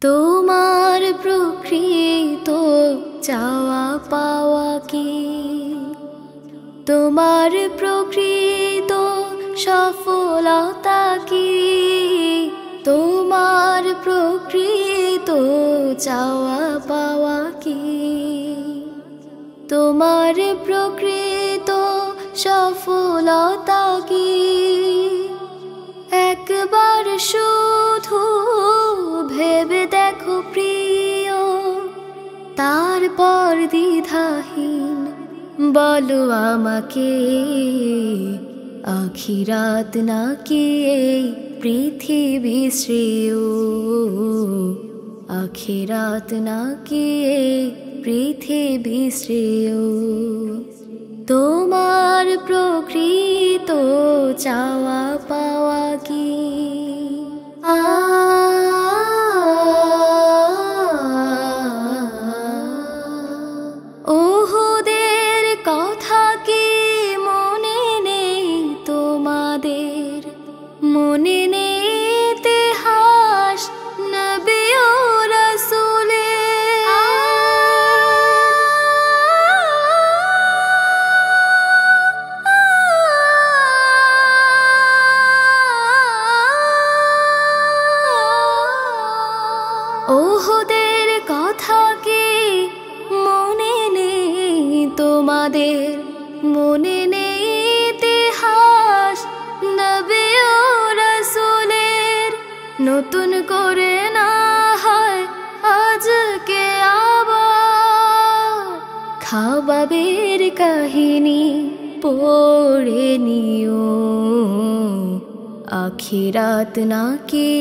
তোমার প্রকৃত চাওয়া পাওয়া কি? তোমার প্রকৃত সফলতা কি? তোমার প্রকৃত চাওয়া পাওয়া কি? তোমার প্রকৃত সফলতা কি? একবার শুধু ভেবে দেখো প্রিয়, তারপর দ্বিধাহীন বলো আমাকে, আখিরাত নাকি এই পৃথিবী শ্রেয়? আখিরাত নাকি এই পৃথিবী শ্রেয়? তোমার প্রকৃত চাওয়া পাওয়া কি? ওহুদের কথা কি মনে নেই তোমাদের? মনে নেই ইতিহাস নবী ও রাসূলের? ওহুদের কথা কি মনে নেই তোমাদের? মনে নেই ইতিহাস নবী ও রাসূলের? নতুন করে না হয় আজকে আবার খাবাবের কাহিনী পড়ে নিও, আখিরাত নাকি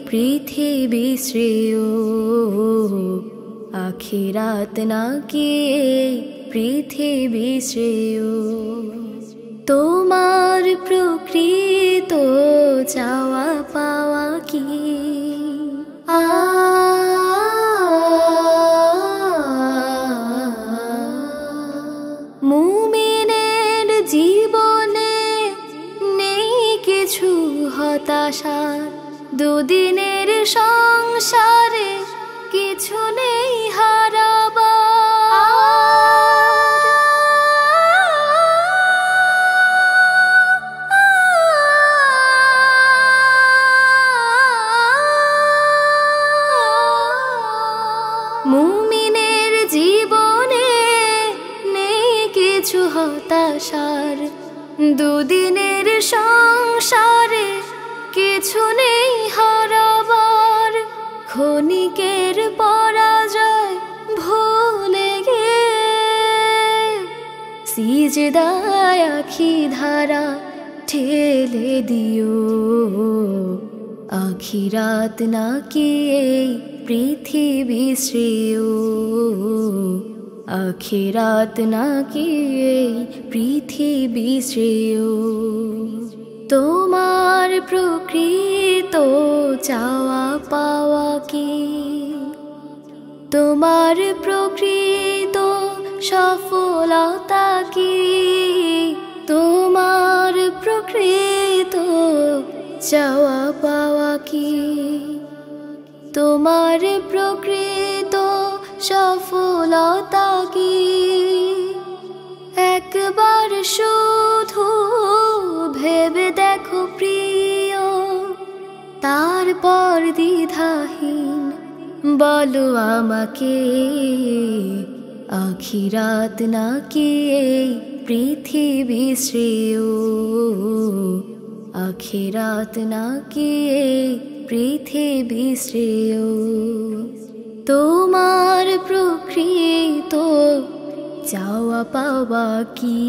পৃথিবী শ্রেয়? আখিরাত নাকি পৃথিবী শ্রেয়? তোমার প্রকৃত চাওয়া পাওয়া কি? মুমিনের জীবনে নেই কিছু হতাশা, দুদিনের সংসারে কিছু নেই হারাবার। মুমিনের জীবনে নেই কিছু হতাশার, দুদিনের সংসারে কিছু নেই হারাবার। ক্ষণিকের পরাজয় ভুলে গিয়ে সিজদায় আখি ধারা ঠেলে দিও, আখিরাত নাকি এই পৃথিবী শ্রেয়? আখিরাত নাকি এই পৃথিবী শ্রেয়? তোমার প্রকৃত চাওয়া পাওয়া কি? তোমার প্রকৃত সফলতা কি? তোমার প্রকৃত চাওয়া পাওয়া কি? তোমার প্রকৃত সফলতা কি? একবার শুধু ভেবে দেখো প্রিয়, তারপর দ্বিধাহীন বলো আমাকে, আখিরাত নাকি এই পৃথিবী শ্রেয়? আখিরাত নাকি এই পৃথিবী শ্রেয়? তোমার প্রকৃত চাওয়া পাওয়া কি?